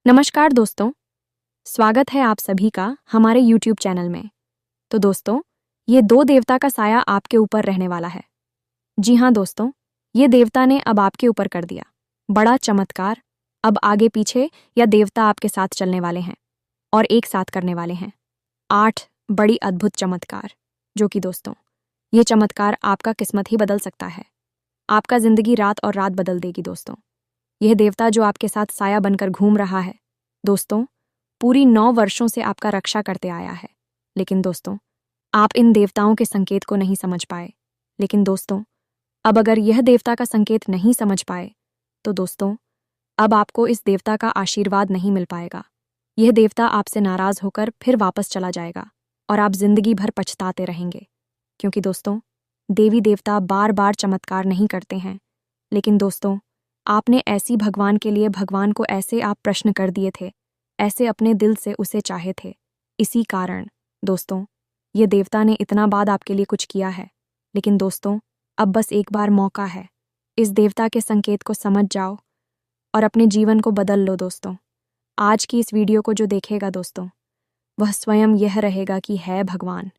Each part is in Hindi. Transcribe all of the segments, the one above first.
नमस्कार दोस्तों, स्वागत है आप सभी का हमारे YouTube चैनल में। तो दोस्तों, ये दो देवता का साया आपके ऊपर रहने वाला है। जी हाँ दोस्तों, ये देवता ने अब आपके ऊपर कर दिया बड़ा चमत्कार। अब आगे पीछे या देवता आपके साथ चलने वाले हैं और एक साथ करने वाले हैं 8 बड़ी अद्भुत चमत्कार, जो कि दोस्तों, ये चमत्कार आपका किस्मत ही बदल सकता है। आपका जिंदगी रात और रात बदल देगी दोस्तों। यह देवता जो आपके साथ साया बनकर घूम रहा है दोस्तों, पूरी 9 वर्षों से आपका रक्षा करते आया है। लेकिन दोस्तों, आप इन देवताओं के संकेत को नहीं समझ पाए। लेकिन दोस्तों, अब अगर यह देवता का संकेत नहीं समझ पाए तो दोस्तों, अब आपको इस देवता का आशीर्वाद नहीं मिल पाएगा। यह देवता आपसे नाराज होकर फिर वापस चला जाएगा और आप जिंदगी भर पछताते रहेंगे। क्योंकि दोस्तों, देवी देवता बार बार चमत्कार नहीं करते हैं। लेकिन दोस्तों, आपने ऐसी भगवान के लिए भगवान को ऐसे आप प्रश्न कर दिए थे, ऐसे अपने दिल से उसे चाहे थे। इसी कारण दोस्तों, ये देवता ने इतना बाद आपके लिए कुछ किया है। लेकिन दोस्तों, अब बस एक बार मौका है। इस देवता के संकेत को समझ जाओ और अपने जीवन को बदल लो दोस्तों। आज की इस वीडियो को जो देखेगा दोस्तों, वह स्वयं यह रहेगा कि है भगवान,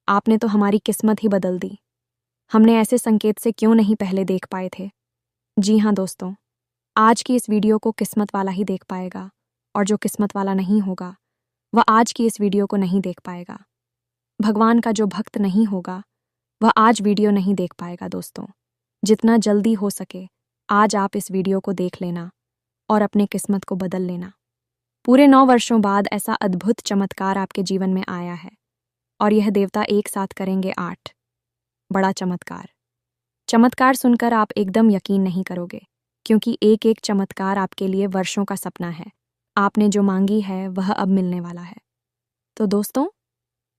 आपने तो हमारी किस्मत ही बदल दी। हमने ऐसे संकेत से क्यों नहीं पहले देख पाए थे। जी हाँ दोस्तों, आज की इस वीडियो को किस्मत वाला ही देख पाएगा और जो किस्मत वाला नहीं होगा वह आज की इस वीडियो को नहीं देख पाएगा। भगवान का जो भक्त नहीं होगा वह आज वीडियो नहीं देख पाएगा दोस्तों। जितना जल्दी हो सके आज आप इस वीडियो को देख लेना और अपने किस्मत को बदल लेना। पूरे 9 वर्षों बाद ऐसा अद्भुत चमत्कार आपके जीवन में आया है और यह देवता एक साथ करेंगे 8 बड़ा चमत्कार। चमत्कार सुनकर आप एकदम यकीन नहीं करोगे, क्योंकि एक एक चमत्कार आपके लिए वर्षों का सपना है। आपने जो मांगी है वह अब मिलने वाला है। तो दोस्तों,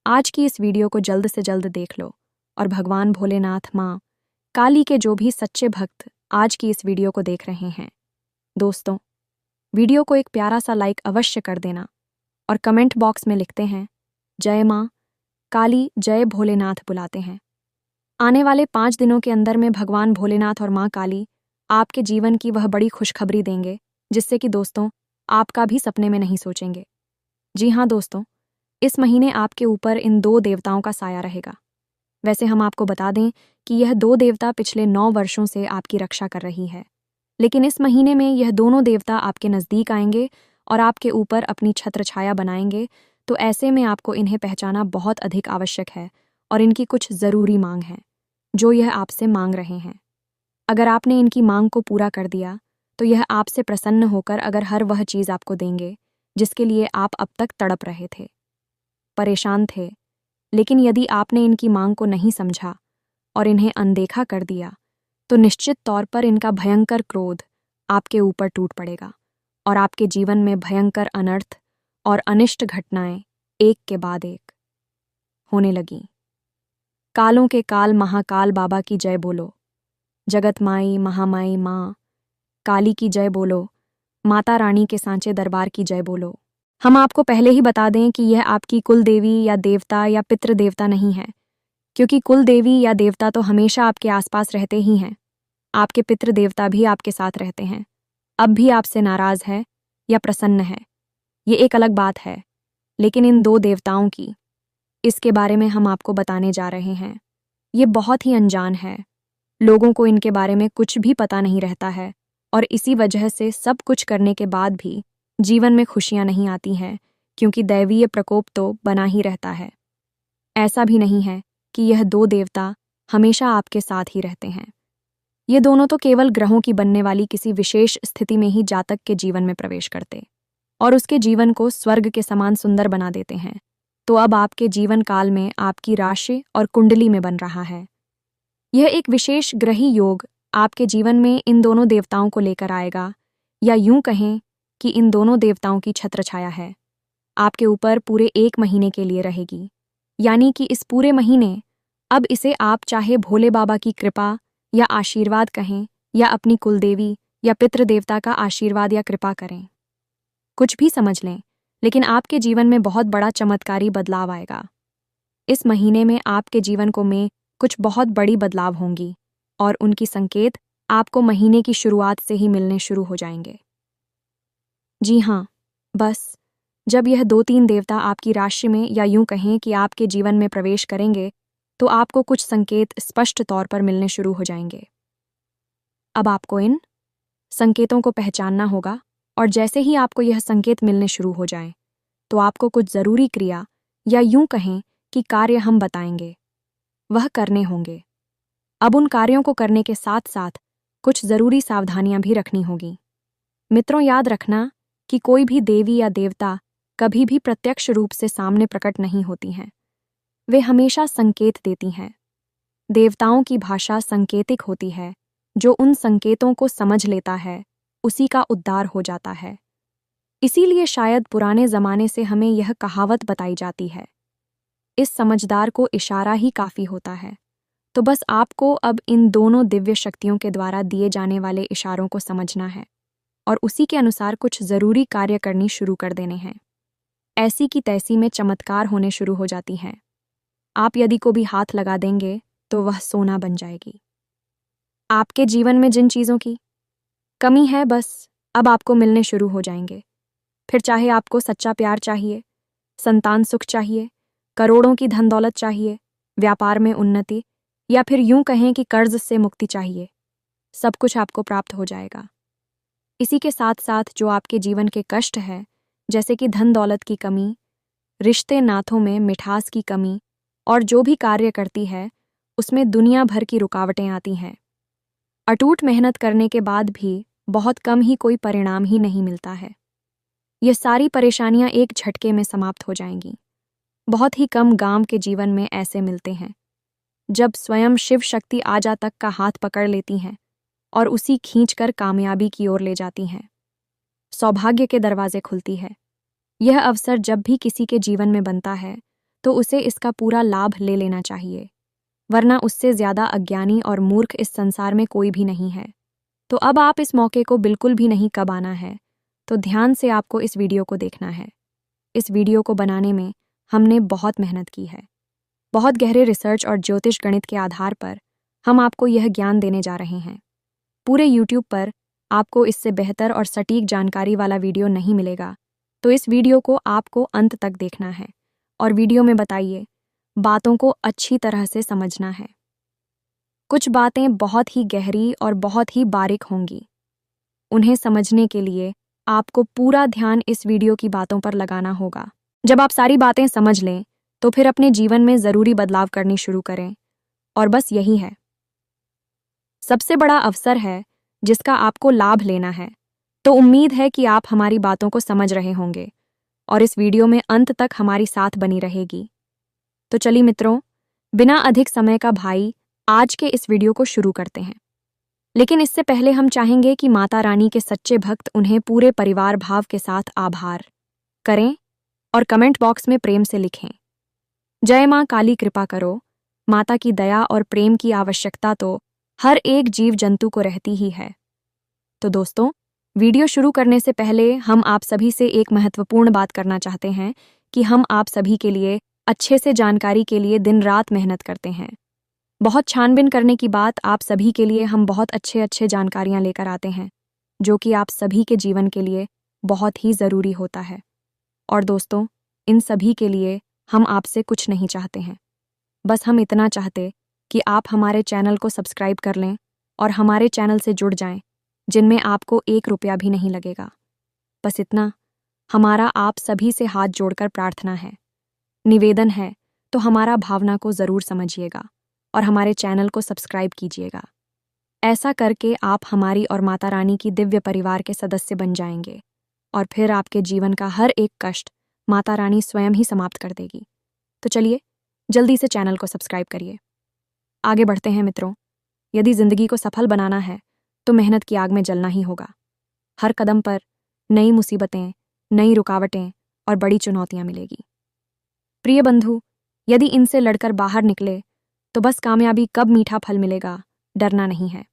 आज की इस वीडियो को जल्द से जल्द देख लो और भगवान भोलेनाथ, माँ काली के जो भी सच्चे भक्त आज की इस वीडियो को देख रहे हैं दोस्तों, वीडियो को एक प्यारा सा लाइक अवश्य कर देना और कमेंट बॉक्स में लिखते हैं जय माँ काली, जय भोलेनाथ बुलाते हैं। आने वाले 5 दिनों के अंदर में भगवान भोलेनाथ और माँ काली आपके जीवन की वह बड़ी खुशखबरी देंगे, जिससे कि दोस्तों, आपका भी सपने में नहीं सोचेंगे। जी हाँ दोस्तों, इस महीने आपके ऊपर इन 2 देवताओं का साया रहेगा। वैसे हम आपको बता दें कि यह 2 देवता पिछले 9 वर्षों से आपकी रक्षा कर रही है। लेकिन इस महीने में यह दोनों देवता आपके नज़दीक आएंगे और आपके ऊपर अपनी छत्र छाया बनाएंगे। तो ऐसे में आपको इन्हें पहचाना बहुत अधिक आवश्यक है और इनकी कुछ ज़रूरी मांग है जो यह आपसे मांग रहे हैं। अगर आपने इनकी मांग को पूरा कर दिया तो यह आपसे प्रसन्न होकर अगर हर वह चीज़ आपको देंगे जिसके लिए आप अब तक तड़प रहे थे, परेशान थे। लेकिन यदि आपने इनकी मांग को नहीं समझा और इन्हें अनदेखा कर दिया तो निश्चित तौर पर इनका भयंकर क्रोध आपके ऊपर टूट पड़ेगा और आपके जीवन में भयंकर अनर्थ और अनिष्ट घटनाएं एक के बाद एक होने लगीं। कालों के काल महाकाल बाबा की जय बोलो, जगत माई महामाई माँ काली की जय बोलो, माता रानी के सांचे दरबार की जय बोलो। हम आपको पहले ही बता दें कि यह आपकी कुल देवी या देवता या पितृ देवता नहीं है, क्योंकि कुल देवी या देवता तो हमेशा आपके आसपास रहते ही हैं। आपके पितृ देवता भी आपके साथ रहते हैं, अब भी आपसे नाराज है या प्रसन्न है, ये एक अलग बात है। लेकिन इन 2 देवताओं की, इसके बारे में हम आपको बताने जा रहे हैं। ये बहुत ही अनजान है, लोगों को इनके बारे में कुछ भी पता नहीं रहता है और इसी वजह से सब कुछ करने के बाद भी जीवन में खुशियां नहीं आती हैं, क्योंकि दैवीय प्रकोप तो बना ही रहता है। ऐसा भी नहीं है कि यह 2 देवता हमेशा आपके साथ ही रहते हैं। ये दोनों तो केवल ग्रहों की बनने वाली किसी विशेष स्थिति में ही जातक के जीवन में प्रवेश करते और उसके जीवन को स्वर्ग के समान सुंदर बना देते हैं। तो अब आपके जीवन काल में आपकी राशि और कुंडली में बन रहा है। यह एक विशेष ग्रही योग आपके जीवन में इन दोनों देवताओं को लेकर आएगा, या यूं कहें कि इन दोनों देवताओं की छत्र छाया है आपके ऊपर पूरे 1 महीने के लिए रहेगी। यानी कि इस पूरे महीने, अब इसे आप चाहे भोले बाबा की कृपा या आशीर्वाद कहें या अपनी कुलदेवी या पितृ देवता का आशीर्वाद या कृपा करें, कुछ भी समझ लें, लेकिन आपके जीवन में बहुत बड़ा चमत्कारी बदलाव आएगा। इस महीने में आपके जीवन को में कुछ बहुत बड़ी बदलाव होंगी और उनकी संकेत आपको महीने की शुरुआत से ही मिलने शुरू हो जाएंगे। जी हाँ, बस जब यह 2-3 देवता आपकी राशि में या यूं कहें कि आपके जीवन में प्रवेश करेंगे, तो आपको कुछ संकेत स्पष्ट तौर पर मिलने शुरू हो जाएंगे। अब आपको इन संकेतों को पहचानना होगा और जैसे ही आपको यह संकेत मिलने शुरू हो जाएं, तो आपको कुछ ज़रूरी क्रिया या यूं कहें कि कार्य हम बताएंगे, वह करने होंगे। अब उन कार्यों को करने के साथ साथ कुछ ज़रूरी सावधानियां भी रखनी होगी। मित्रों, याद रखना कि कोई भी देवी या देवता कभी भी प्रत्यक्ष रूप से सामने प्रकट नहीं होती हैं। वे हमेशा संकेत देती हैं। देवताओं की भाषा संकेतिक होती है। जो उन संकेतों को समझ लेता है, उसी का उद्धार हो जाता है। इसीलिए शायद पुराने जमाने से हमें यह कहावत बताई जाती है, इस समझदार को इशारा ही काफ़ी होता है। तो बस आपको अब इन दोनों दिव्य शक्तियों के द्वारा दिए जाने वाले इशारों को समझना है और उसी के अनुसार कुछ ज़रूरी कार्य करनी शुरू कर देने हैं। ऐसी की तैसी में चमत्कार होने शुरू हो जाती हैं। आप यदि को भी हाथ लगा देंगे तो वह सोना बन जाएगी। आपके जीवन में जिन चीज़ों की कमी है, बस अब आपको मिलने शुरू हो जाएंगे। फिर चाहे आपको सच्चा प्यार चाहिए, संतान सुख चाहिए, करोड़ों की धन दौलत चाहिए, व्यापार में उन्नति, या फिर यूं कहें कि कर्ज से मुक्ति चाहिए, सब कुछ आपको प्राप्त हो जाएगा। इसी के साथ साथ जो आपके जीवन के कष्ट है, जैसे कि धन दौलत की कमी, रिश्ते नातों में मिठास की कमी, और जो भी कार्य करती है उसमें दुनिया भर की रुकावटें आती हैं। अटूट मेहनत करने के बाद भी बहुत कम ही कोई परिणाम ही नहीं मिलता है। ये सारी परेशानियां एक झटके में समाप्त हो जाएंगी। बहुत ही कम गांव के जीवन में ऐसे मिलते हैं, जब स्वयं शिव शक्ति आजा तक का हाथ पकड़ लेती हैं और उसी खींचकर कामयाबी की ओर ले जाती हैं। सौभाग्य के दरवाजे खुलती है। यह अवसर जब भी किसी के जीवन में बनता है, तो उसे इसका पूरा लाभ ले लेना चाहिए, वरना उससे ज़्यादा अज्ञानी और मूर्ख इस संसार में कोई भी नहीं है। तो अब आप इस मौके को बिल्कुल भी नहीं कबाना है, तो ध्यान से आपको इस वीडियो को देखना है। इस वीडियो को बनाने में हमने बहुत मेहनत की है। बहुत गहरे रिसर्च और ज्योतिष गणित के आधार पर हम आपको यह ज्ञान देने जा रहे हैं। पूरे YouTube पर आपको इससे बेहतर और सटीक जानकारी वाला वीडियो नहीं मिलेगा, तो इस वीडियो को आपको अंत तक देखना है और वीडियो में बताइए बातों को अच्छी तरह से समझना है। कुछ बातें बहुत ही गहरी और बहुत ही बारीक होंगी। उन्हें समझने के लिए आपको पूरा ध्यान इस वीडियो की बातों पर लगाना होगा। जब आप सारी बातें समझ लें, तो फिर अपने जीवन में ज़रूरी बदलाव करनी शुरू करें। और बस यही है सबसे बड़ा अवसर है जिसका आपको लाभ लेना है। तो उम्मीद है कि आप हमारी बातों को समझ रहे होंगे और इस वीडियो में अंत तक हमारी साथ बनी रहेगी। तो चलिए मित्रों, बिना अधिक समय का भाई आज के इस वीडियो को शुरू करते हैं। लेकिन इससे पहले हम चाहेंगे कि माता रानी के सच्चे भक्त उन्हें पूरे परिवार भाव के साथ आभार करें और कमेंट बॉक्स में प्रेम से लिखें, जय मां काली कृपा करो। माता की दया और प्रेम की आवश्यकता तो हर एक जीव जंतु को रहती ही है। तो दोस्तों, वीडियो शुरू करने से पहले हम आप सभी से एक महत्वपूर्ण बात करना चाहते हैं कि हम आप सभी के लिए अच्छे से जानकारी के लिए दिन रात मेहनत करते हैं। बहुत छानबीन करने की बात आप सभी के लिए हम बहुत अच्छे जानकारियां लेकर आते हैं, जो कि आप सभी के जीवन के लिए बहुत ही ज़रूरी होता है। और दोस्तों, इन सभी के लिए हम आपसे कुछ नहीं चाहते हैं, बस हम इतना चाहते कि आप हमारे चैनल को सब्सक्राइब कर लें और हमारे चैनल से जुड़ जाएं, जिनमें आपको 1 रुपया भी नहीं लगेगा। बस इतना हमारा आप सभी से हाथ जोड़कर प्रार्थना है, निवेदन है। तो हमारा भावना को ज़रूर समझिएगा और हमारे चैनल को सब्सक्राइब कीजिएगा। ऐसा करके आप हमारी और माता रानी की दिव्य परिवार के सदस्य बन जाएंगे और फिर आपके जीवन का हर एक कष्ट माता रानी स्वयं ही समाप्त कर देगी। तो चलिए जल्दी से चैनल को सब्सक्राइब करिए। आगे बढ़ते हैं मित्रों। यदि ज़िंदगी को सफल बनाना है तो मेहनत की आग में जलना ही होगा। हर कदम पर नई मुसीबतें, नई रुकावटें और बड़ी चुनौतियां मिलेगी। प्रिय बंधु, यदि इनसे लड़कर बाहर निकले तो बस कामयाबी कब मीठा फल मिलेगा, डरना नहीं है,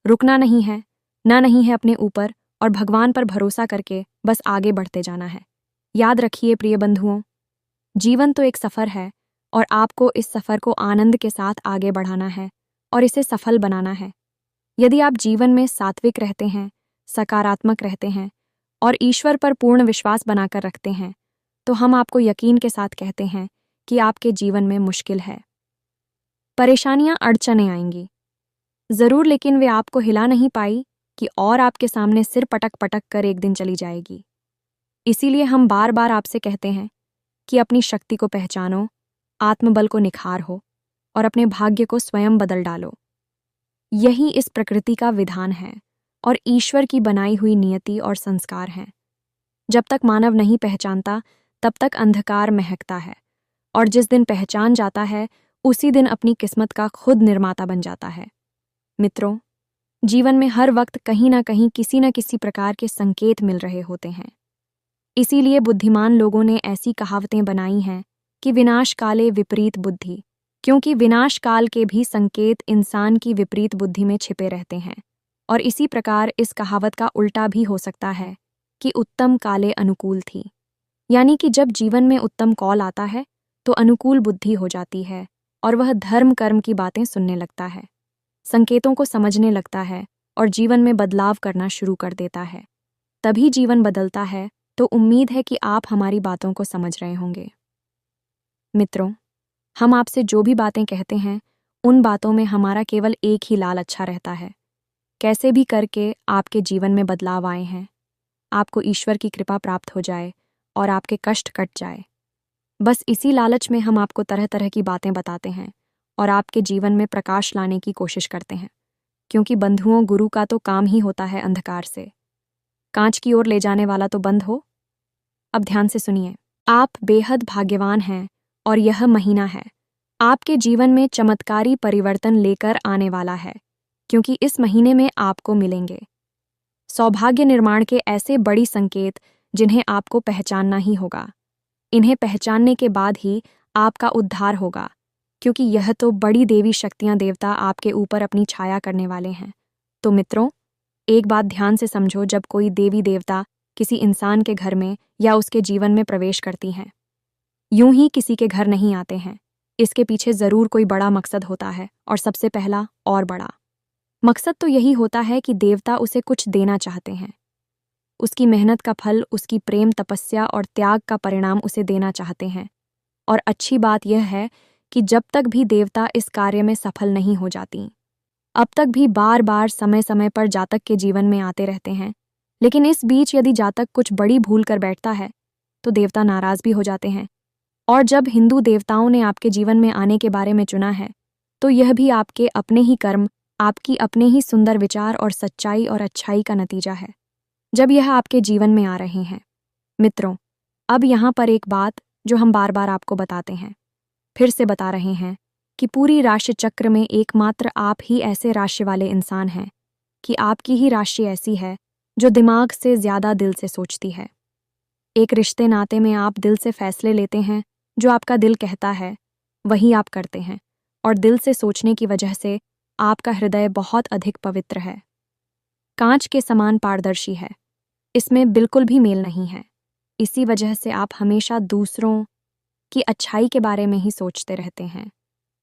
रुकना नहीं है, ना नहीं है अपने ऊपर और भगवान पर भरोसा करके बस आगे बढ़ते जाना है। याद रखिए प्रिय बंधुओं, जीवन तो एक सफ़र है और आपको इस सफ़र को आनंद के साथ आगे बढ़ाना है और इसे सफल बनाना है। यदि आप जीवन में सात्विक रहते हैं, सकारात्मक रहते हैं और ईश्वर पर पूर्ण विश्वास बनाकर रखते हैं, तो हम आपको यकीन के साथ कहते हैं कि आपके जीवन में मुश्किल है। परेशानियां, अड़चनें आएंगी जरूर, लेकिन वे आपको हिला नहीं पाई कि और आपके सामने सिर पटक पटक कर एक दिन चली जाएगी। इसीलिए हम बार बार आपसे कहते हैं कि अपनी शक्ति को पहचानो, आत्मबल को निखारो और अपने भाग्य को स्वयं बदल डालो। यही इस प्रकृति का विधान है और ईश्वर की बनाई हुई नियति और संस्कार हैं। जब तक मानव नहीं पहचानता तब तक अंधकार महकता है, और जिस दिन पहचान जाता है उसी दिन अपनी किस्मत का खुद निर्माता बन जाता है। मित्रों, जीवन में हर वक्त कहीं ना कहीं किसी न किसी प्रकार के संकेत मिल रहे होते हैं। इसीलिए बुद्धिमान लोगों ने ऐसी कहावतें बनाई हैं कि विनाश काले विपरीत बुद्धि, क्योंकि विनाश काल के भी संकेत इंसान की विपरीत बुद्धि में छिपे रहते हैं। और इसी प्रकार इस कहावत का उल्टा भी हो सकता है कि उत्तम काले अनुकूल थी, यानी कि जब जीवन में उत्तम कौल आता है तो अनुकूल बुद्धि हो जाती है और वह धर्म कर्म की बातें सुनने लगता है, संकेतों को समझने लगता है और जीवन में बदलाव करना शुरू कर देता है। तभी जीवन बदलता है। तो उम्मीद है कि आप हमारी बातों को समझ रहे होंगे। मित्रों, हम आपसे जो भी बातें कहते हैं उन बातों में हमारा केवल एक ही लाल अच्छा रहता है, कैसे भी करके आपके जीवन में बदलाव आए हैं, आपको ईश्वर की कृपा प्राप्त हो जाए और आपके कष्ट कट जाए। बस इसी लालच में हम आपको तरह तरह की बातें बताते हैं और आपके जीवन में प्रकाश लाने की कोशिश करते हैं, क्योंकि बंधुओं, गुरु का तो काम ही होता है अंधकार से कांच की ओर ले जाने वाला तो बंद हो। अब ध्यान से सुनिए, आप बेहद भाग्यवान हैं और यह महीना है आपके जीवन में चमत्कारी परिवर्तन लेकर आने वाला है, क्योंकि इस महीने में आपको मिलेंगे सौभाग्य निर्माण के ऐसे बड़ी संकेत जिन्हें आपको पहचानना ही होगा। इन्हें पहचानने के बाद ही आपका उद्धार होगा, क्योंकि यह तो बड़ी देवी शक्तियां, देवता आपके ऊपर अपनी छाया करने वाले हैं। तो मित्रों, एक बात ध्यान से समझो, जब कोई देवी देवता किसी इंसान के घर में या उसके जीवन में प्रवेश करती हैं, यूं ही किसी के घर नहीं आते हैं। इसके पीछे जरूर कोई बड़ा मकसद होता है, और सबसे पहला और बड़ा मकसद तो यही होता है कि देवता उसे कुछ देना चाहते हैं। उसकी मेहनत का फल, उसकी प्रेम, तपस्या और त्याग का परिणाम उसे देना चाहते हैं। और अच्छी बात यह है कि जब तक भी देवता इस कार्य में सफल नहीं हो जाती, अब तक भी बार बार समय समय पर जातक के जीवन में आते रहते हैं। लेकिन इस बीच यदि जातक कुछ बड़ी भूल कर बैठता है तो देवता नाराज भी हो जाते हैं। और जब हिंदू देवताओं ने आपके जीवन में आने के बारे में चुना है, तो यह भी आपके अपने ही कर्म, आपकी अपने ही सुंदर विचार और सच्चाई और अच्छाई का नतीजा है, जब यह आपके जीवन में आ रहे हैं। मित्रों, अब यहाँ पर एक बात जो हम बार बार आपको बताते हैं, फिर से बता रहे हैं कि पूरी राशि चक्र में एकमात्र आप ही ऐसे राशि वाले इंसान हैं कि आपकी ही राशि ऐसी है जो दिमाग से ज्यादा दिल से सोचती है। एक रिश्ते नाते में आप दिल से फैसले लेते हैं, जो आपका दिल कहता है वही आप करते हैं, और दिल से सोचने की वजह से आपका हृदय बहुत अधिक पवित्र है, कांच के समान पारदर्शी है, इसमें बिल्कुल भी मेल नहीं है। इसी वजह से आप हमेशा दूसरों की अच्छाई के बारे में ही सोचते रहते हैं,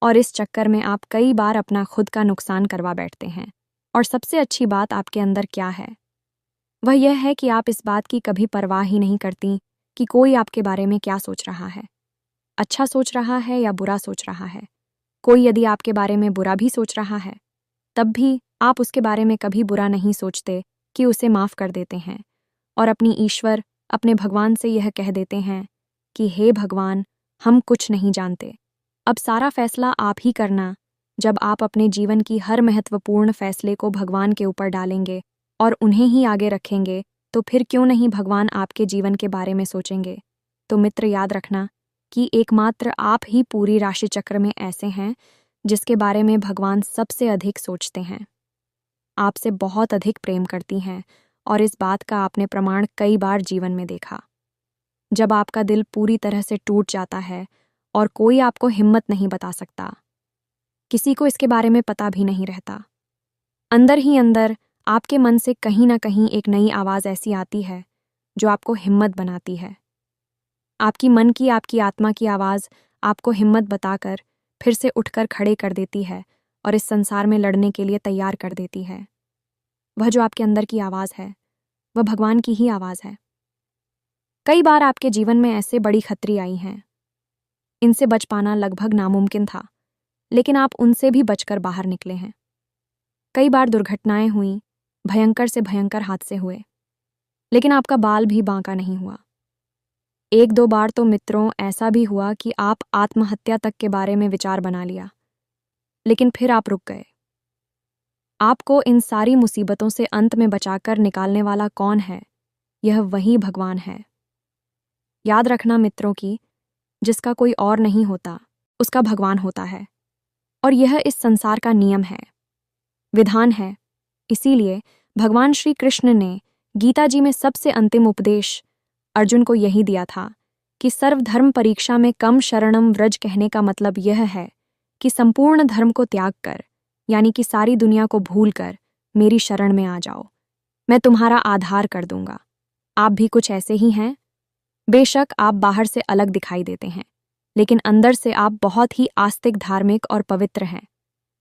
और इस चक्कर में आप कई बार अपना खुद का नुकसान करवा बैठते हैं। और सबसे अच्छी बात आपके अंदर क्या है, वह यह है कि आप इस बात की कभी परवाह ही नहीं करती कि कोई आपके बारे में क्या सोच रहा है, अच्छा सोच रहा है या बुरा सोच रहा है। कोई यदि आपके बारे में बुरा भी सोच रहा है, तब भी आप उसके बारे में कभी बुरा नहीं सोचते कि उसे माफ़ कर देते हैं, और अपनी ईश्वर, अपने भगवान से यह कह देते हैं कि हे भगवान, हम कुछ नहीं जानते, अब सारा फैसला आप ही करना। जब आप अपने जीवन की हर महत्वपूर्ण फैसले को भगवान के ऊपर डालेंगे और उन्हें ही आगे रखेंगे, तो फिर क्यों नहीं भगवान आपके जीवन के बारे में सोचेंगे। तो मित्र, याद रखना कि एकमात्र आप ही पूरी राशि चक्र में ऐसे हैं जिसके बारे में भगवान सबसे अधिक सोचते हैं, आपसे बहुत अधिक प्रेम करती हैं, और इस बात का आपने प्रमाण कई बार जीवन में देखा। जब आपका दिल पूरी तरह से टूट जाता है और कोई आपको हिम्मत नहीं बता सकता, किसी को इसके बारे में पता भी नहीं रहता, अंदर ही अंदर आपके मन से कहीं ना कहीं एक नई आवाज़ ऐसी आती है जो आपको हिम्मत बनाती है। आपकी मन की, आपकी आत्मा की आवाज़ आपको हिम्मत बताकर फिर से उठकर खड़े कर देती है और इस संसार में लड़ने के लिए तैयार कर देती है। वह जो आपके अंदर की आवाज़ है, वह भगवान की ही आवाज़ है। कई बार आपके जीवन में ऐसे बड़ी खतरे आई हैं, इनसे बच पाना लगभग नामुमकिन था, लेकिन आप उनसे भी बचकर बाहर निकले हैं। कई बार दुर्घटनाएं हुई, भयंकर से भयंकर हादसे हुए, लेकिन आपका बाल भी बांका नहीं हुआ। एक दो बार तो मित्रों ऐसा भी हुआ कि आप आत्महत्या तक के बारे में विचार बना लिया, लेकिन फिर आप रुक गए। आपको इन सारी मुसीबतों से अंत में बचाकर निकालने वाला कौन है? यह वही भगवान है। याद रखना मित्रों की जिसका कोई और नहीं होता, उसका भगवान होता है, और यह इस संसार का नियम है, विधान है। इसीलिए भगवान श्री कृष्ण ने गीता जी में सबसे अंतिम उपदेश अर्जुन को यही दिया था कि सर्वधर्म परीक्षा में कम शरणम व्रज कहने का मतलब यह है कि संपूर्ण धर्म को त्याग कर, यानी कि सारी दुनिया को भूल कर मेरी शरण में आ जाओ, मैं तुम्हारा आधार कर दूंगा। आप भी कुछ ऐसे ही हैं। बेशक आप बाहर से अलग दिखाई देते हैं, लेकिन अंदर से आप बहुत ही आस्तिक, धार्मिक और पवित्र हैं।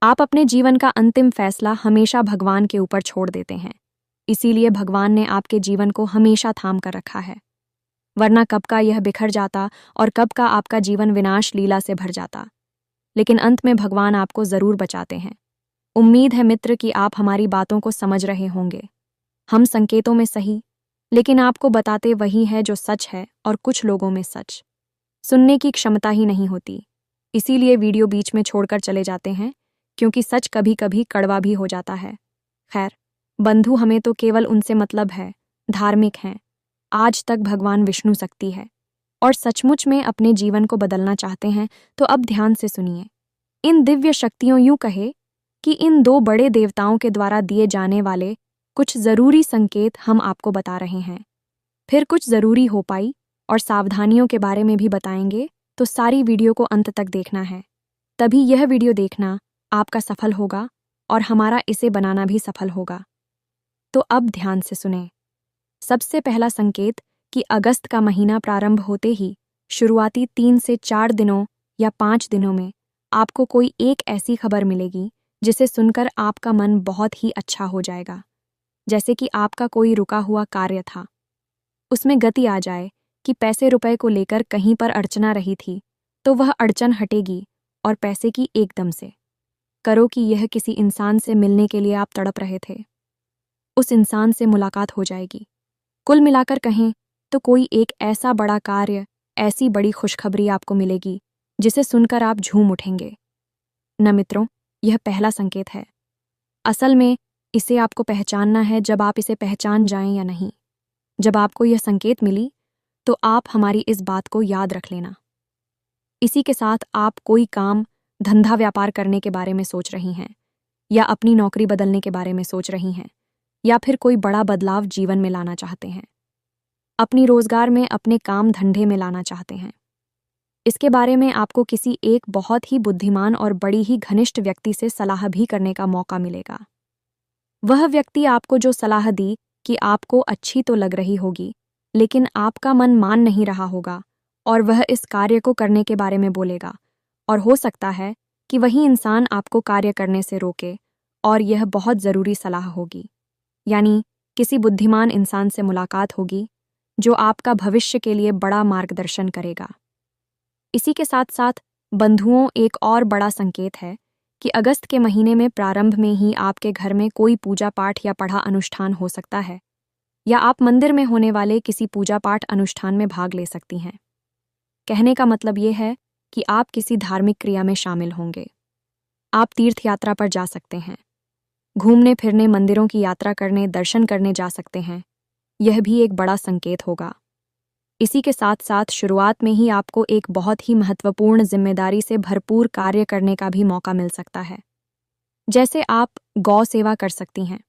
आप अपने जीवन का अंतिम फैसला हमेशा भगवान के ऊपर छोड़ देते हैं। इसीलिए भगवान ने आपके जीवन को हमेशा थाम कर रखा है, वरना कब का यह बिखर जाता और कब का आपका जीवन विनाश लीला से भर जाता। लेकिन अंत में भगवान आपको जरूर बचाते हैं। उम्मीद है मित्र कि आप हमारी बातों को समझ रहे होंगे। हम संकेतों में सही, लेकिन आपको बताते वही है जो सच है, और कुछ लोगों में सच सुनने की क्षमता ही नहीं होती। इसीलिए वीडियो बीच में छोड़कर चले जाते हैं, क्योंकि सच कभी कभी कड़वा भी हो जाता है। खैर बंधु, हमें तो केवल उनसे मतलब है, धार्मिक हैं, आज तक भगवान विष्णु शक्ति है, और सचमुच में अपने जीवन को बदलना चाहते हैं तो अब ध्यान से सुनिए। इन दिव्य शक्तियों यूं कहे कि इन दो बड़े देवताओं के द्वारा दिए जाने वाले कुछ जरूरी संकेत हम आपको बता रहे हैं। फिर कुछ जरूरी हो पाई और सावधानियों के बारे में भी बताएंगे, तो सारी वीडियो को अंत तक देखना है। तभी यह वीडियो देखना आपका सफल होगा और हमारा इसे बनाना भी सफल होगा। तो अब ध्यान से सुने। सबसे पहला संकेत कि अगस्त का महीना प्रारंभ होते ही शुरुआती 3 से 4 दिनों या 5 दिनों में आपको कोई एक ऐसी खबर मिलेगी जिसे सुनकर आपका मन बहुत ही अच्छा हो जाएगा। जैसे कि आपका कोई रुका हुआ कार्य था, उसमें गति आ जाए, कि पैसे रुपए को लेकर कहीं पर अड़चना रही थी तो वह अड़चन हटेगी, और पैसे की एकदम से करो कि यह किसी इंसान से मिलने के लिए आप तड़प रहे थे, उस इंसान से मुलाकात हो जाएगी। कुल मिलाकर कहें तो कोई एक ऐसा बड़ा कार्य, ऐसी बड़ी खुशखबरी आपको मिलेगी जिसे सुनकर आप झूम उठेंगे। न मित्रों, यह पहला संकेत है। असल में इसे आपको पहचानना है जब आप इसे पहचान जाएं या नहीं। जब आपको यह संकेत मिली तो आप हमारी इस बात को याद रख लेना। इसी के साथ आप कोई काम, धंधा, व्यापार करने के बारे में सोच रही हैं, या अपनी नौकरी बदलने के बारे में सोच रही हैं, या फिर कोई बड़ा बदलाव जीवन में लाना चाहते हैं, अपनी रोजगार में, अपने काम धंधे में लाना चाहते हैं। इसके बारे में आपको किसी एक बहुत ही बुद्धिमान और बड़ी ही घनिष्ठ व्यक्ति से सलाह भी करने का मौका मिलेगा। वह व्यक्ति आपको जो सलाह दी कि आपको अच्छी तो लग रही होगी, लेकिन आपका मन मान नहीं रहा होगा, और वह इस कार्य को करने के बारे में बोलेगा, और हो सकता है कि वही इंसान आपको कार्य करने से रोके, और यह बहुत ज़रूरी सलाह होगी। यानी किसी बुद्धिमान इंसान से मुलाकात होगी जो आपका भविष्य के लिए बड़ा मार्गदर्शन करेगा। इसी के साथ साथ बंधुओं, एक और बड़ा संकेत है कि अगस्त के महीने में प्रारंभ में ही आपके घर में कोई पूजा पाठ या पढ़ा अनुष्ठान हो सकता है, या आप मंदिर में होने वाले किसी पूजा पाठ अनुष्ठान में भाग ले सकती हैं। कहने का मतलब ये है कि आप किसी धार्मिक क्रिया में शामिल होंगे। आप तीर्थ यात्रा पर जा सकते हैं, घूमने फिरने, मंदिरों की यात्रा करने, दर्शन करने जा सकते हैं। यह भी एक बड़ा संकेत होगा। इसी के साथ साथ शुरुआत में ही आपको एक बहुत ही महत्वपूर्ण जिम्मेदारी से भरपूर कार्य करने का भी मौका मिल सकता है। जैसे आप गौ सेवा कर सकती हैं,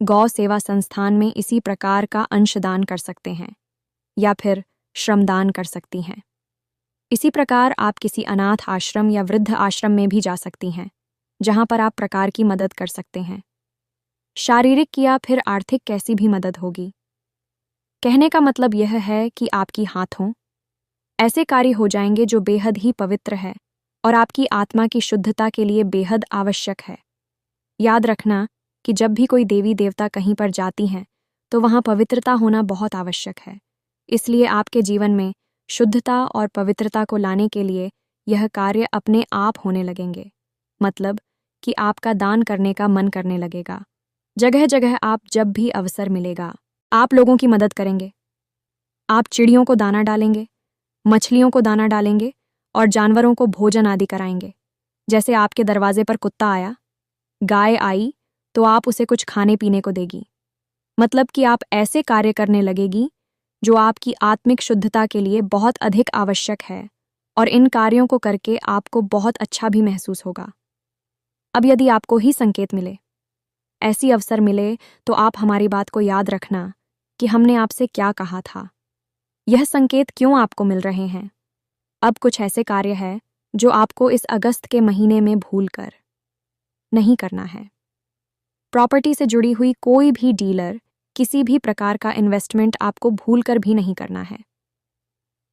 गौ सेवा संस्थान में इसी प्रकार का अंशदान कर सकते हैं, या फिर श्रमदान कर सकती हैं। इसी प्रकार आप किसी अनाथ आश्रम या वृद्ध आश्रम में भी जा सकती हैं, जहां पर आप प्रकार की मदद कर सकते हैं। शारीरिक या फिर आर्थिक कैसी भी मदद होगी। कहने का मतलब यह है कि आपकी हाथों ऐसे कार्य हो जाएंगे जो बेहद ही पवित्र है और आपकी आत्मा की शुद्धता के लिए बेहद आवश्यक है। याद रखना कि जब भी कोई देवी देवता कहीं पर जाती हैं तो वहाँ पवित्रता होना बहुत आवश्यक है। इसलिए आपके जीवन में शुद्धता और पवित्रता को लाने के लिए यह कार्य अपने आप होने लगेंगे। मतलब कि आपका दान करने का मन करने लगेगा। जगह जगह आप जब भी अवसर मिलेगा, आप लोगों की मदद करेंगे। आप चिड़ियों को दाना डालेंगे, मछलियों को दाना डालेंगे और जानवरों को भोजन आदि कराएंगे। जैसे आपके दरवाजे पर कुत्ता आया, गाय आई, तो आप उसे कुछ खाने पीने को देगी। मतलब कि आप ऐसे कार्य करने लगेगी जो आपकी आत्मिक शुद्धता के लिए बहुत अधिक आवश्यक है, और इन कार्यों को करके आपको बहुत अच्छा भी महसूस होगा। अब यदि आपको ही संकेत मिले, ऐसी अवसर मिले, तो आप हमारी बात को याद रखना कि हमने आपसे क्या कहा था। यह संकेत क्यों आपको मिल रहे हैं? अब कुछ ऐसे कार्य हैं जो आपको इस अगस्त के महीने में भूलकर नहीं करना है। प्रॉपर्टी से जुड़ी हुई कोई भी डीलर, किसी भी प्रकार का इन्वेस्टमेंट आपको भूलकर भी नहीं करना है।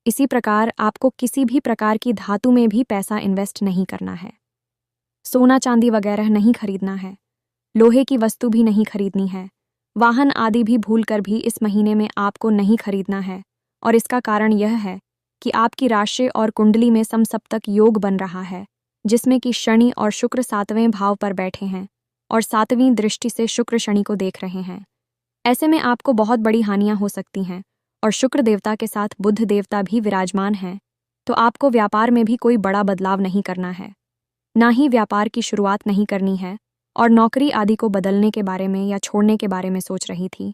इसी प्रकार आपको किसी भी प्रकार की धातु में भी पैसा इन्वेस्ट नहीं करना है। सोना चांदी वगैरह नहीं खरीदना है। लोहे की वस्तु भी नहीं खरीदनी है। वाहन आदि भी भूलकर भी इस महीने में आपको नहीं खरीदना है। और इसका कारण यह है कि आपकी राशि और कुंडली में समसप्तक योग बन रहा है, जिसमें कि शनि और शुक्र 7वें भाव पर बैठे हैं और 7वीं दृष्टि से शुक्र शनि को देख रहे हैं। ऐसे में आपको बहुत बड़ी हानियां हो सकती हैं, और शुक्र देवता के साथ बुध देवता भी विराजमान हैं। तो आपको व्यापार में भी कोई बड़ा बदलाव नहीं करना है, ना ही व्यापार की शुरुआत नहीं करनी है। और नौकरी आदि को बदलने के बारे में या छोड़ने के बारे में सोच रही थी,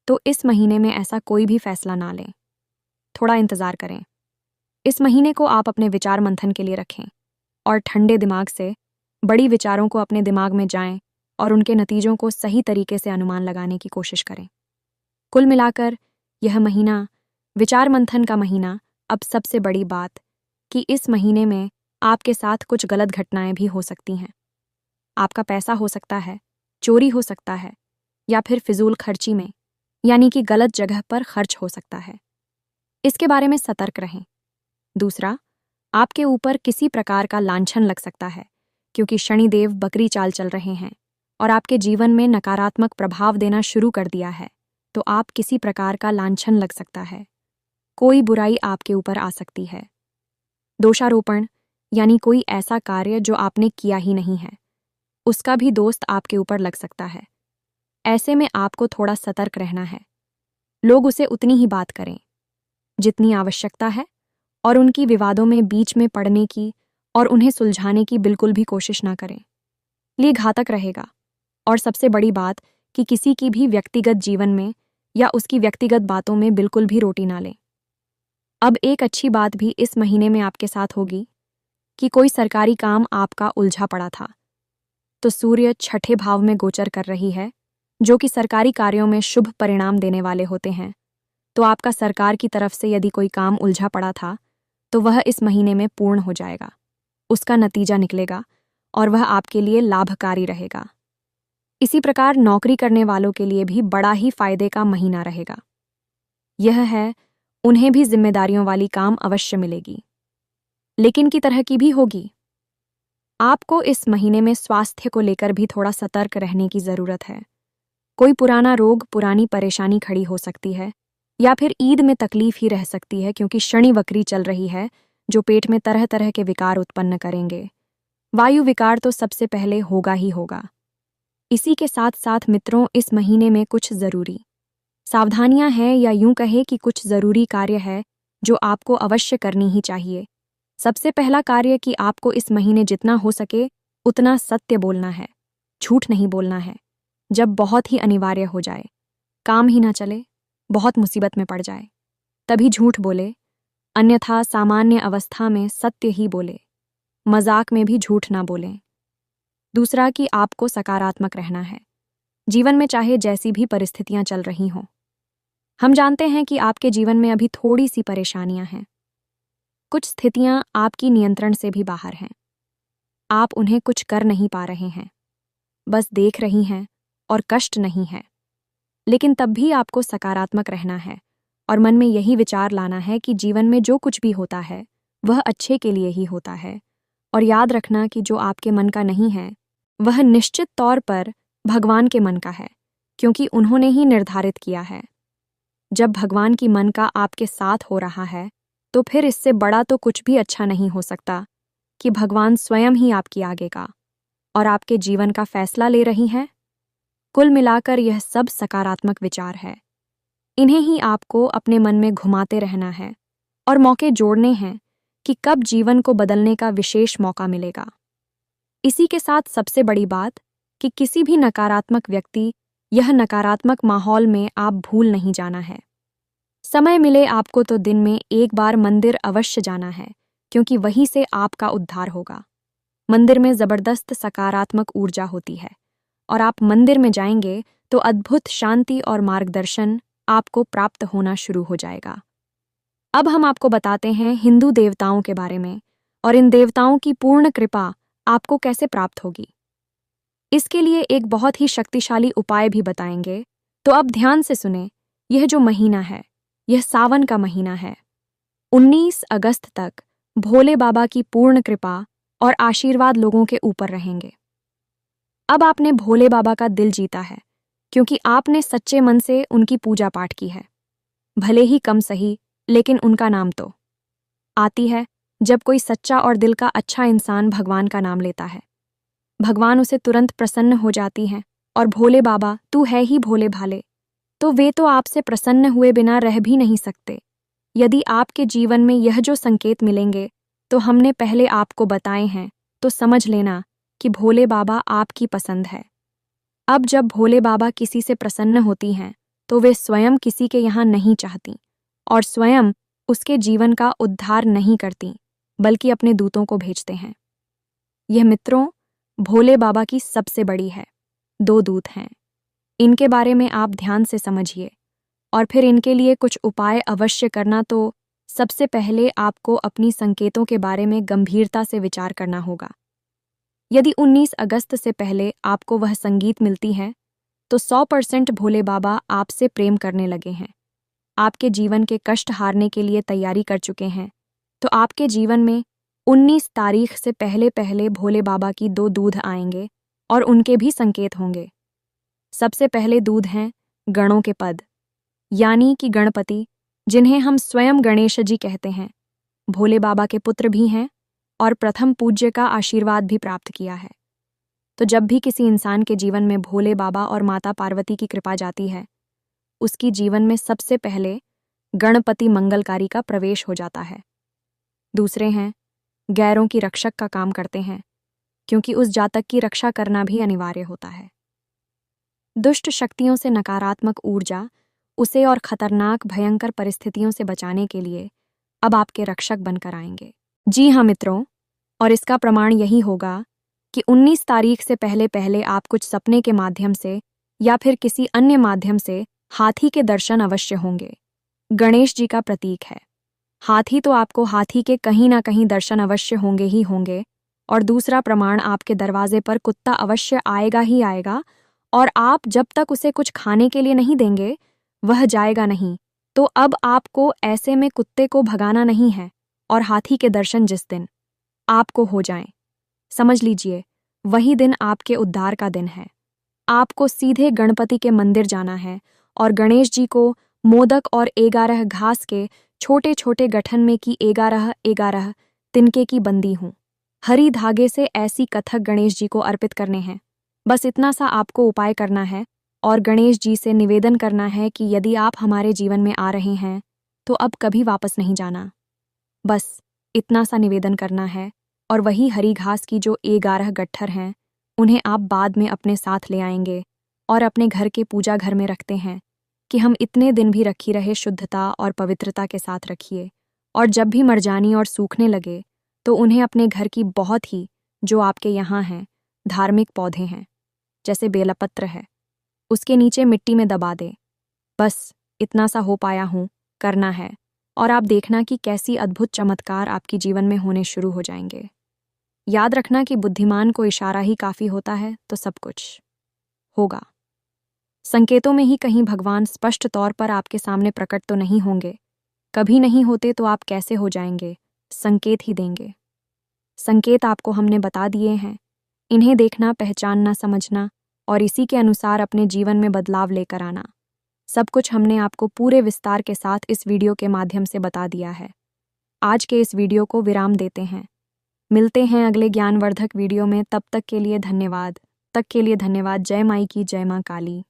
तो इस महीने में ऐसा कोई भी फैसला ना लें। थोड़ा इंतजार करें। इस महीने को आप अपने विचार मंथन के लिए रखें और ठंडे दिमाग से बड़ी विचारों को अपने दिमाग में जाएं और उनके नतीजों को सही तरीके से अनुमान लगाने की कोशिश करें। कुल मिलाकर यह महीना विचार मंथन का महीना। अब सबसे बड़ी बात कि इस महीने में आपके साथ कुछ गलत घटनाएं भी हो सकती हैं। आपका पैसा हो सकता है चोरी हो सकता है, या फिर फिजूल खर्ची में यानी कि गलत जगह पर खर्च हो सकता है। इसके बारे में सतर्क रहें। दूसरा, आपके ऊपर किसी प्रकार का लांछन लग सकता है, क्योंकि शनिदेव बकरी चाल चल रहे हैं और आपके जीवन में नकारात्मक प्रभाव देना शुरू कर दिया है। तो आप किसी प्रकार का लांछन लग सकता है। कोई बुराई आपके ऊपर आ सकती है। दोषारोपण यानी कोई ऐसा कार्य जो आपने किया ही नहीं है, उसका भी दोस्त आपके ऊपर लग सकता है। ऐसे में आपको थोड़ा सतर्क रहना है। लोग उसे उतनी ही बात करें जितनी आवश्यकता है, और उनकी विवादों में बीच में पड़ने की और उन्हें सुलझाने की बिल्कुल भी कोशिश ना करें। ये घातक रहेगा। और सबसे बड़ी बात कि किसी की भी व्यक्तिगत जीवन में या उसकी व्यक्तिगत बातों में बिल्कुल भी रोटी ना लें। अब एक अच्छी बात भी इस महीने में आपके साथ होगी कि कोई सरकारी काम आपका उलझा पड़ा था, तो सूर्य 6ठे भाव में गोचर कर रही है, जो कि सरकारी कार्यों में शुभ परिणाम देने वाले होते हैं। तो आपका सरकार की तरफ से यदि कोई काम उलझा पड़ा था, तो वह इस महीने में पूर्ण हो जाएगा। उसका नतीजा निकलेगा और वह आपके लिए लाभकारी रहेगा। इसी प्रकार नौकरी करने वालों के लिए भी बड़ा ही फायदे का महीना रहेगा। यह है, उन्हें भी जिम्मेदारियों वाली काम अवश्य मिलेगी, लेकिन की तरह की भी होगी। आपको इस महीने में स्वास्थ्य को लेकर भी थोड़ा सतर्क रहने की जरूरत है। कोई पुराना रोग, पुरानी परेशानी खड़ी हो सकती है, या फिर ईद में तकलीफ ही रह सकती है, क्योंकि शनि वक्री चल रही है, जो पेट में तरह तरह के विकार उत्पन्न करेंगे। वायु विकार तो सबसे पहले होगा ही होगा। इसी के साथ साथ मित्रों, इस महीने में कुछ जरूरी सावधानियां हैं, या यूं कहे कि कुछ जरूरी कार्य है जो आपको अवश्य करनी ही चाहिए। सबसे पहला कार्य कि आपको इस महीने जितना हो सके उतना सत्य बोलना है, झूठ नहीं बोलना है। जब बहुत ही अनिवार्य हो जाए, काम ही ना चले, बहुत मुसीबत में पड़ जाए, तभी झूठ बोले, अन्यथा सामान्य अवस्था में सत्य ही बोले। मजाक में भी झूठ ना बोलें। दूसरा कि आपको सकारात्मक रहना है, जीवन में चाहे जैसी भी परिस्थितियां चल रही हों। हम जानते हैं कि आपके जीवन में अभी थोड़ी सी परेशानियां हैं। कुछ स्थितियां आपकी नियंत्रण से भी बाहर हैं। आप उन्हें कुछ कर नहीं पा रहे हैं, बस देख रही हैं, और कष्ट नहीं है। लेकिन तब भी आपको सकारात्मक रहना है और मन में यही विचार लाना है कि जीवन में जो कुछ भी होता है वह अच्छे के लिए ही होता है। और याद रखना कि जो आपके मन का नहीं है वह निश्चित तौर पर भगवान के मन का है, क्योंकि उन्होंने ही निर्धारित किया है। जब भगवान की मन का आपके साथ हो रहा है तो फिर इससे बड़ा तो कुछ भी अच्छा नहीं हो सकता कि भगवान स्वयं ही आपकी आगे का और आपके जीवन का फैसला ले रही हैं। कुल मिलाकर यह सब सकारात्मक विचार है। इन्हें ही आपको अपने मन में घुमाते रहना है और मौके जोड़ने हैं कि कब जीवन को बदलने का विशेष मौका मिलेगा। इसी के साथ सबसे बड़ी बात कि किसी भी नकारात्मक व्यक्ति यह नकारात्मक माहौल में आप भूल नहीं जाना है। समय मिले आपको तो दिन में एक बार मंदिर अवश्य जाना है, क्योंकि वहीं से आपका उद्धार होगा। मंदिर में जबरदस्त सकारात्मक ऊर्जा होती है और आप मंदिर में जाएंगे तो अद्भुत शांति और मार्गदर्शन आपको प्राप्त होना शुरू हो जाएगा। अब हम आपको बताते हैं हिंदू देवताओं के बारे में और इन देवताओं की पूर्ण कृपा आपको कैसे प्राप्त होगी। इसके लिए एक बहुत ही शक्तिशाली उपाय भी बताएंगे, तो अब ध्यान से सुने। यह जो महीना है, यह सावन का महीना है। 19 अगस्त तक भोले बाबा की पूर्ण कृपा और आशीर्वाद लोगों के ऊपर रहेंगे। अब आपने भोले बाबा का दिल जीता है, क्योंकि आपने सच्चे मन से उनकी पूजा पाठ की है। भले ही कम सही, लेकिन उनका नाम तो आती है। जब कोई सच्चा और दिल का अच्छा इंसान भगवान का नाम लेता है, भगवान उसे तुरंत प्रसन्न हो जाती हैं और भोले बाबा तू है ही भोले भाले, तो वे तो आपसे प्रसन्न हुए बिना रह भी नहीं सकते। यदि आपके जीवन में यह जो संकेत मिलेंगे तो हमने पहले आपको बताए हैं, तो समझ लेना कि भोले बाबा आपकी पसंद है। अब जब भोले बाबा किसी से प्रसन्न होती हैं तो वे स्वयं किसी के यहाँ नहीं चाहती और स्वयं उसके जीवन का उद्धार नहीं करती, बल्कि अपने दूतों को भेजते हैं। यह मित्रों भोले बाबा की सबसे बड़ी है। 2 दूत हैं। इनके बारे में आप ध्यान से समझिए और फिर इनके लिए कुछ उपाय अवश्य करना। तो सबसे पहले आपको अपनी संकेतों के बारे में गंभीरता से विचार करना होगा। यदि 19 अगस्त से पहले आपको वह संगीत मिलती है तो 100% भोले बाबा आपसे प्रेम करने लगे हैं, आपके जीवन के कष्ट हारने के लिए तैयारी कर चुके हैं। तो आपके जीवन में 19 तारीख से पहले पहले भोले बाबा की 2 दूध आएंगे और उनके भी संकेत होंगे। सबसे पहले दूध हैं गणों के पद, यानी कि गणपति, जिन्हें हम स्वयं गणेश जी कहते हैं। भोले बाबा के पुत्र भी हैं और प्रथम पूज्य का आशीर्वाद भी प्राप्त किया है। तो जब भी किसी इंसान के जीवन में भोले बाबा और माता पार्वती की कृपा जाती है, उसकी जीवन में सबसे पहले गणपति मंगलकारी का प्रवेश हो जाता है। दूसरे हैं गैरों की रक्षक का काम करते हैं, क्योंकि उस जातक की रक्षा करना भी अनिवार्य होता है। दुष्ट शक्तियों से नकारात्मक ऊर्जा उसे और खतरनाक भयंकर परिस्थितियों से बचाने के लिए अब आपके रक्षक बनकर आएंगे। जी हाँ मित्रों, और इसका प्रमाण यही होगा कि 19 तारीख से पहले पहले आप कुछ सपने के माध्यम से या फिर किसी अन्य माध्यम से हाथी के दर्शन अवश्य होंगे। गणेश जी का प्रतीक है हाथी, तो आपको हाथी के कहीं ना कहीं दर्शन अवश्य होंगे ही होंगे। और दूसरा प्रमाण, आपके दरवाजे पर कुत्ता अवश्य आएगा ही आएगा, और आप जब तक उसे कुछ खाने के लिए नहीं देंगे वह जाएगा नहीं। तो अब आपको ऐसे में कुत्ते को भगाना नहीं है, और हाथी के दर्शन जिस दिन आपको हो जाएं, समझ लीजिए वही दिन आपके उद्धार का दिन है। आपको सीधे गणपति के मंदिर जाना है और गणेश जी को मोदक और 11 घास के छोटे छोटे गठन में की 11 तिनके की बंदी हूँ हरी धागे से ऐसी कथक गणेश जी को अर्पित करने हैं। बस इतना सा आपको उपाय करना है और गणेश जी से निवेदन करना है कि यदि आप हमारे जीवन में आ रहे हैं तो अब कभी वापस नहीं जाना। बस इतना सा निवेदन करना है, और वही हरी घास की जो 11 गट्ठर हैं उन्हें आप बाद में अपने साथ ले आएंगे और अपने घर के पूजा घर में रखते हैं कि हम इतने दिन भी रखी रहे शुद्धता और पवित्रता के साथ रखिए। और जब भी मरजानी और सूखने लगे तो उन्हें अपने घर की बहुत ही जो आपके यहाँ हैं धार्मिक पौधे हैं, जैसे बेलपत्र है, उसके नीचे मिट्टी में दबा दें। बस इतना सा हो पाया हूँ करना है, और आप देखना कि कैसी अद्भुत चमत्कार आपकी जीवन में होने शुरू हो जाएंगे। याद रखना कि बुद्धिमान को इशारा ही काफ़ी होता है, तो सब कुछ होगा। संकेतों में ही कहीं भगवान स्पष्ट तौर पर आपके सामने प्रकट तो नहीं होंगे, कभी नहीं होते तो आप कैसे हो जाएंगे, संकेत ही देंगे। संकेत आपको हमने बता दिए हैं, इन्हें देखना, पहचानना, समझना और इसी के अनुसार अपने जीवन में बदलाव लेकर आना। सब कुछ हमने आपको पूरे विस्तार के साथ इस वीडियो के माध्यम से बता दिया है। आज के इस वीडियो को विराम देते हैं। मिलते हैं अगले ज्ञानवर्धक वीडियो में, तब तक के लिए धन्यवाद। जय माई की, जय माँ काली।